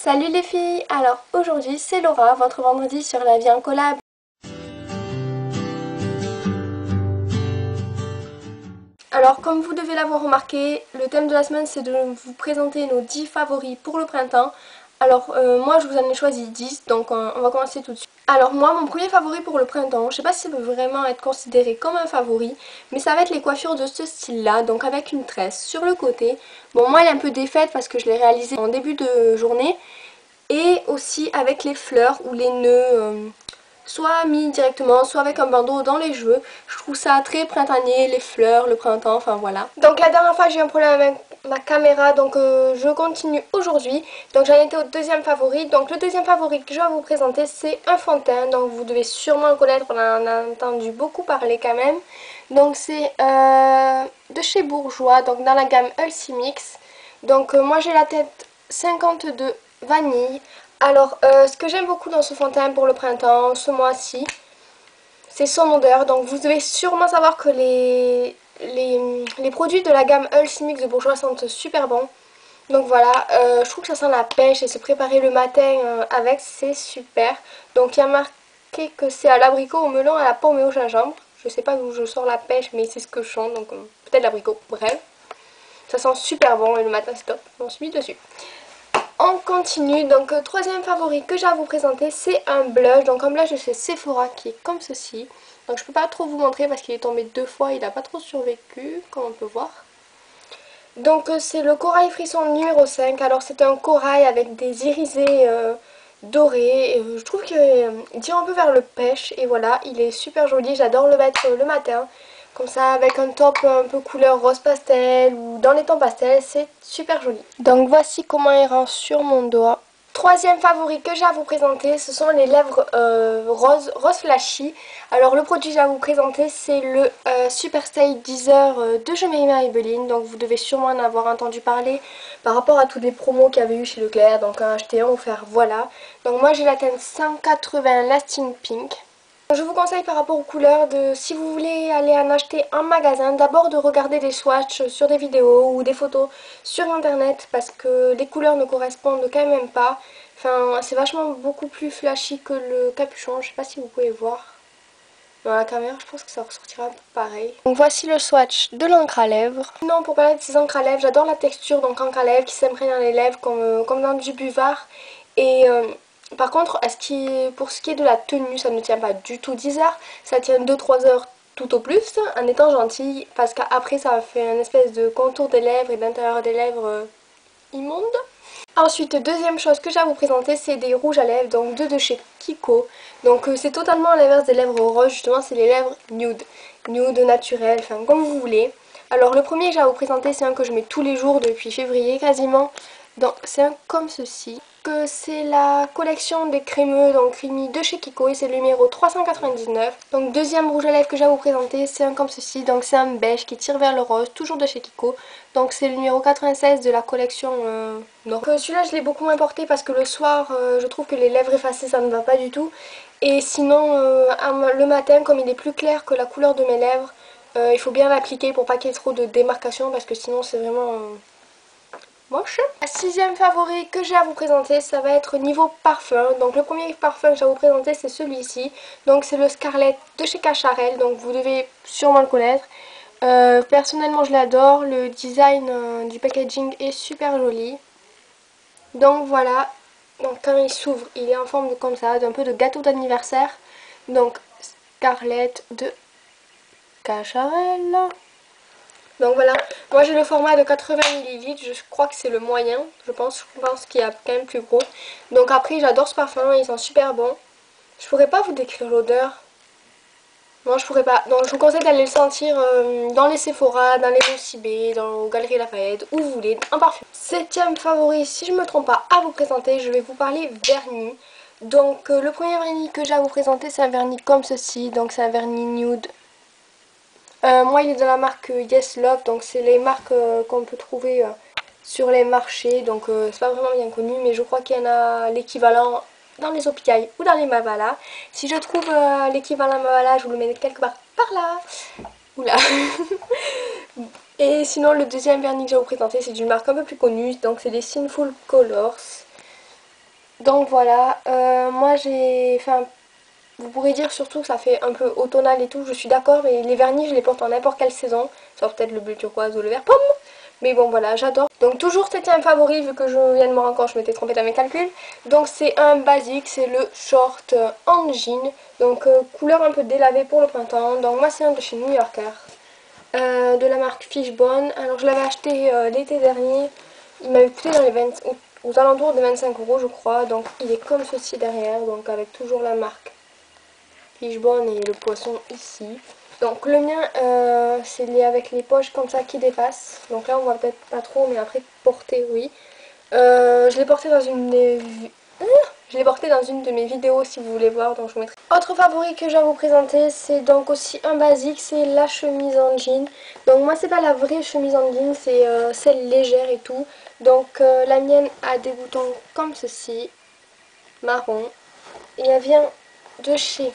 Salut les filles, alors aujourd'hui c'est Laura, votre vendredi sur la vie en collab. Alors comme vous devez l'avoir remarqué, le thème de la semaine c'est de vous présenter nos 10 favoris pour le printemps. Alors moi je vous en ai choisi 10, donc on va commencer tout de suite. Alors moi mon premier favori pour le printemps, je sais pas si ça peut vraiment être considéré comme un favori, mais ça va être les coiffures de ce style là, donc avec une tresse sur le côté. Bon moi elle est un peu défaite parce que je l'ai réalisée en début de journée. Et aussi avec les fleurs ou les nœuds, soit mis directement, soit avec un bandeau dans les cheveux. Je trouve ça très printanier, les fleurs, le printemps, enfin voilà. Donc la dernière fois j'ai eu un problème avec ma caméra, donc je continue aujourd'hui. Donc j'en étais au deuxième favori. Donc le deuxième favori que je vais vous présenter c'est un fond de teint. Donc vous devez sûrement le connaître, on en a entendu beaucoup parler quand même. Donc c'est de chez Bourjois, donc dans la gamme Ulci Mix. Donc moi j'ai la tête 52 vanille. Alors ce que j'aime beaucoup dans ce fond de teint pour le printemps ce mois-ci, c'est son odeur. Donc vous devez sûrement savoir que les produits de la gamme Ulci Mix de Bourjois sentent super bon. Donc voilà, je trouve que ça sent la pêche et se préparer le matin avec, c'est super. Donc il y a marqué que c'est à l'abricot, au melon, à la pomme et au gingembre. Je sais pas d'où je sors la pêche, mais c'est ce que je sens, donc peut-être l'abricot, bref. Ça sent super bon et le matin c'est top, on se met dessus. On continue, donc troisième favori que j'ai à vous présenter c'est un blush, donc un blush de chez Sephora qui est comme ceci. Donc je peux pas trop vous montrer parce qu'il est tombé deux fois, il n'a pas trop survécu comme on peut voir. Donc c'est le corail frisson numéro 5, alors c'est un corail avec des irisés dorés, et, je trouve qu'il tire un peu vers le pêche et voilà, il est super joli, j'adore le mettre le matin. Comme ça avec un top un peu couleur rose pastel ou dans les tons pastels, c'est super joli. Donc voici comment il rend sur mon doigt. Troisième favori que j'ai à vous présenter, ce sont les lèvres rose flashy. Alors le produit que j'ai à vous présenter c'est le Super Stay Teaser de Jemima Maybelline. Donc vous devez sûrement en avoir entendu parler par rapport à tous les promos qu'il y avait eu chez Leclerc. Donc un acheter un offert, voilà. Donc moi j'ai la teinte 180 Lasting Pink. Je vous conseille par rapport aux couleurs de, si vous voulez aller en acheter en magasin, d'abord de regarder des swatchs sur des vidéos ou des photos sur internet parce que les couleurs ne correspondent quand même pas. Enfin, c'est vachement beaucoup plus flashy que le capuchon, je sais pas si vous pouvez voir. Dans la caméra, je pense que ça ressortira un peu pareil. Donc voici le swatch de l'encre à lèvres. Non, pour parler de ces encres à lèvres, j'adore la texture donc encre à lèvres qui s'imprègne dans les lèvres comme dans du buvard. Et par contre, pour ce qui est de la tenue, ça ne tient pas du tout 10 heures. Ça tient 2-3 heures tout au plus, en étant gentil. Parce qu'après, ça fait une espèce de contour des lèvres et d'intérieur des lèvres immonde. Ensuite, deuxième chose que j'ai à vous présenter, c'est des rouges à lèvres, donc deux de chez Kiko. Donc c'est totalement à l'inverse des lèvres roses, justement c'est les lèvres nude, nude naturel, enfin comme vous voulez. Alors le premier que j'ai à vous présenter, c'est un que je mets tous les jours depuis février quasiment. Donc c'est un comme ceci. C'est la collection des crémeux, donc creamy de chez Kiko et c'est le numéro 399. Donc deuxième rouge à lèvres que j'ai à vous présenter, c'est un comme ceci, donc c'est un beige qui tire vers le rose, toujours de chez Kiko. Donc c'est le numéro 96 de la collection Nord. Celui-là je l'ai beaucoup moins porté parce que le soir je trouve que les lèvres effacées ça ne va pas du tout. Et sinon le matin comme il est plus clair que la couleur de mes lèvres, il faut bien l'appliquer pour pas qu'il y ait trop de démarcation parce que sinon c'est vraiment moche. La sixième favori que j'ai à vous présenter, ça va être niveau parfum. Donc le premier parfum que j'ai à vous présenter c'est celui-ci. Donc c'est le Scarlett de chez Cacharel, donc vous devez sûrement le connaître. Personnellement je l'adore, le design du packaging est super joli. Donc voilà, donc quand il s'ouvre il est en forme de comme ça, d'un peu de gâteau d'anniversaire. Donc Scarlett de Cacharel. Donc voilà, moi j'ai le format de 80 ml, je crois que c'est le moyen, je pense qu'il y a quand même plus gros. Donc après j'adore ce parfum, ils sont super bons. Je pourrais pas vous décrire l'odeur. Non, je pourrais pas. Donc je vous conseille d'aller le sentir dans les Sephora, dans les Nocibé, dans les Galeries Lafayette, où vous voulez, un parfum. Septième favori, si je me trompe pas, à vous présenter, je vais vous parler vernis. Donc le premier vernis que j'ai à vous présenter, c'est un vernis comme ceci, donc c'est un vernis nude. Moi il est de la marque Yes Love, donc c'est les marques qu'on peut trouver sur les marchés, donc c'est pas vraiment bien connu, mais je crois qu'il y en a l'équivalent dans les Opiailles ou dans les Mavala. Si je trouve l'équivalent Mavala, je vous le mets quelque part par là. Oula. Et sinon le deuxième vernis que je vais vous présenter, c'est d'une marque un peu plus connue, donc c'est les Sinful Colors. Donc voilà, moi j'ai... Enfin, vous pourrez dire surtout que ça fait un peu automnal et tout, je suis d'accord, mais les vernis je les porte en n'importe quelle saison, sauf peut-être le bleu turquoise ou le vert pomme. Mais bon voilà, j'adore. Donc toujours septième favori vu que je viens de me rendre compte, je m'étais trompée dans mes calculs. Donc c'est un basique, c'est le short en jean. Donc couleur un peu délavée pour le printemps. Donc moi c'est un de chez New Yorker. De la marque Fishbone. Alors je l'avais acheté l'été dernier. Il m'avait coûté dans les 20, aux alentours de 25 euros je crois. Donc il est comme ceci derrière. Donc avec toujours la marque Fishbone et le poisson ici. Donc le mien c'est lié avec les poches comme ça qui dépassent. Donc là on voit peut-être pas trop mais après porter oui. Je l'ai porté dans une des... Je l'ai porté dans une de mes vidéos si vous voulez voir, donc je vous mettrai. Autre favori que je vais vous présenter, c'est donc aussi un basique, c'est la chemise en jean. Donc moi c'est pas la vraie chemise en jean, c'est celle légère et tout. Donc la mienne a des boutons comme ceci, marron. Et elle vient de chez...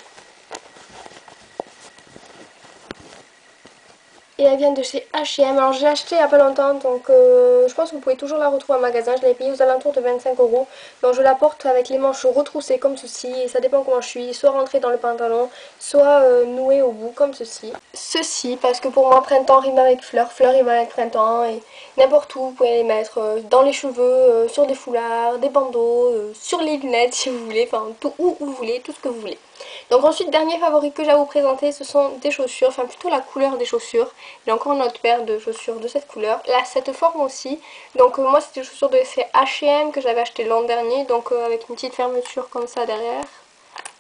Et elle vient de chez H&M. Alors je l'ai achetée il n'y a pas longtemps, donc je pense que vous pouvez toujours la retrouver en magasin. Je l'avais payée aux alentours de 25 euros. Donc je la porte avec les manches retroussées comme ceci. Et ça dépend comment je suis, soit rentrée dans le pantalon, soit nouée au bout comme ceci. Ceci parce que pour moi printemps rime avec fleurs, fleurs rime avec printemps. Et n'importe où vous pouvez les mettre, dans les cheveux, sur des foulards, des bandeaux, sur les lunettes si vous voulez. Enfin tout où vous voulez, tout ce que vous voulez. Donc ensuite, dernier favori que j'ai à vous présenter, ce sont des chaussures, enfin plutôt la couleur des chaussures. J'ai encore une autre paire de chaussures de cette couleur. Là, cette forme aussi. Donc moi, c'est des chaussures de chez H&M que j'avais acheté l'an dernier. Donc avec une petite fermeture comme ça derrière.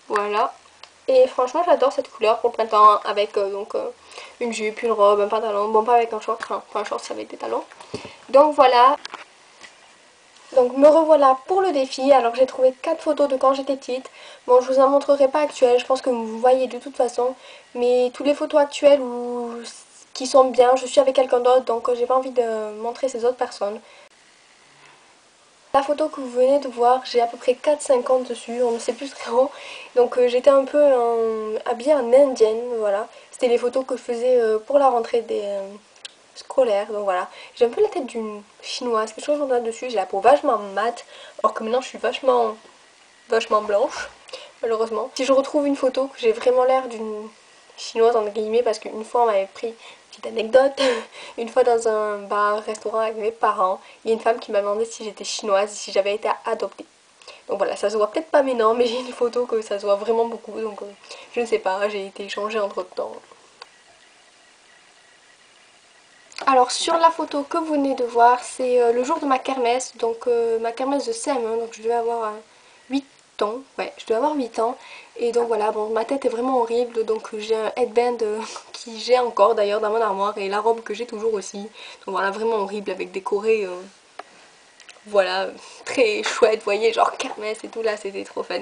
Voilà. Et franchement, j'adore cette couleur pour le printemps avec une jupe, une robe, un pantalon. Bon, pas avec un short, enfin pas un short, ça avec des talons. Donc voilà. Donc me revoilà pour le défi. Alors j'ai trouvé 4 photos de quand j'étais petite. Bon, je vous en montrerai pas actuelles, je pense que vous voyez de toute façon. Mais toutes les photos actuelles qui sont bien, je suis avec quelqu'un d'autre, donc j'ai pas envie de montrer ces autres personnes. La photo que vous venez de voir, j'ai à peu près 4,50 dessus, on ne sait plus trop. Donc j'étais un peu habillée en indienne, voilà. C'était les photos que je faisais pour la rentrée des... scolaire, donc voilà. J'ai un peu la tête d'une chinoise, quelque chose comme ça dessus, j'ai la peau vachement mate, alors que maintenant je suis vachement blanche, malheureusement. Si je retrouve une photo que j'ai vraiment l'air d'une chinoise entre guillemets, parce qu'une fois on m'avait pris, petite anecdote, une fois dans un bar-restaurant avec mes parents, il y a une femme qui m'a demandé si j'étais chinoise, si j'avais été adoptée. Donc voilà, ça se voit peut-être pas maintenant, mais j'ai une photo que ça se voit vraiment beaucoup, donc je ne sais pas, j'ai été échangée entre temps. Alors sur la photo que vous venez de voir, c'est le jour de ma kermesse, donc ma kermesse de CM1, donc je devais avoir 8 ans, ouais, je devais avoir 8 ans, et donc voilà, bon, ma tête est vraiment horrible, donc j'ai un headband qui j'ai encore d'ailleurs dans mon armoire, et la robe que j'ai toujours aussi, donc voilà, vraiment horrible, avec des corées, voilà, très chouette, vous voyez, genre kermesse et tout, là, c'était trop fun.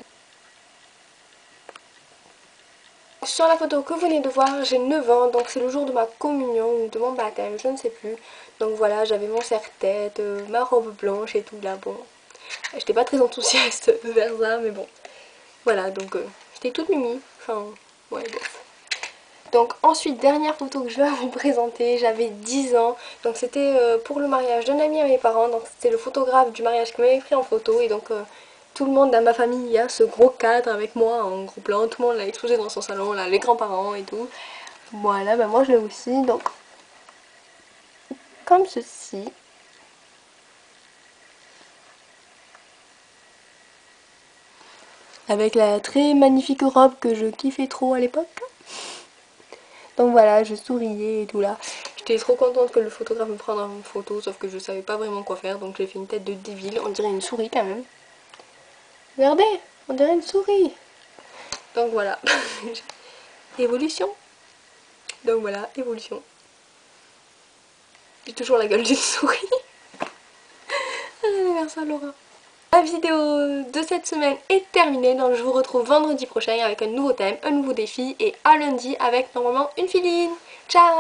Sur la photo que vous venez de voir, j'ai 9 ans, donc c'est le jour de ma communion ou de mon baptême, je ne sais plus. Donc voilà, j'avais mon serre-tête, ma robe blanche et tout là, bon. J'étais pas très enthousiaste vers ça, mais bon. Voilà, donc j'étais toute mimi, enfin, ouais, bref. Donc ensuite, dernière photo que je vais vous présenter, j'avais 10 ans, donc c'était pour le mariage d'un ami à mes parents, donc c'était le photographe du mariage qui m'avait pris en photo, et donc tout le monde dans ma famille a ce gros cadre avec moi en gros plan, tout le monde l'a exposé dans son salon, là, les grands-parents et tout. Voilà, ben moi je l'ai aussi, donc comme ceci. Avec la très magnifique robe que je kiffais trop à l'époque. Donc voilà, je souriais et tout là. J'étais trop contente que le photographe me prenne en photo, sauf que je savais pas vraiment quoi faire, donc j'ai fait une tête de débile, on dirait une souris quand même. Regardez, on dirait une souris. Donc voilà, évolution. Donc voilà, évolution. J'ai toujours la gueule d'une souris. Vers ça, Laura. La vidéo de cette semaine est terminée, donc je vous retrouve vendredi prochain avec un nouveau thème, un nouveau défi, et à lundi avec normalement une filine. Ciao!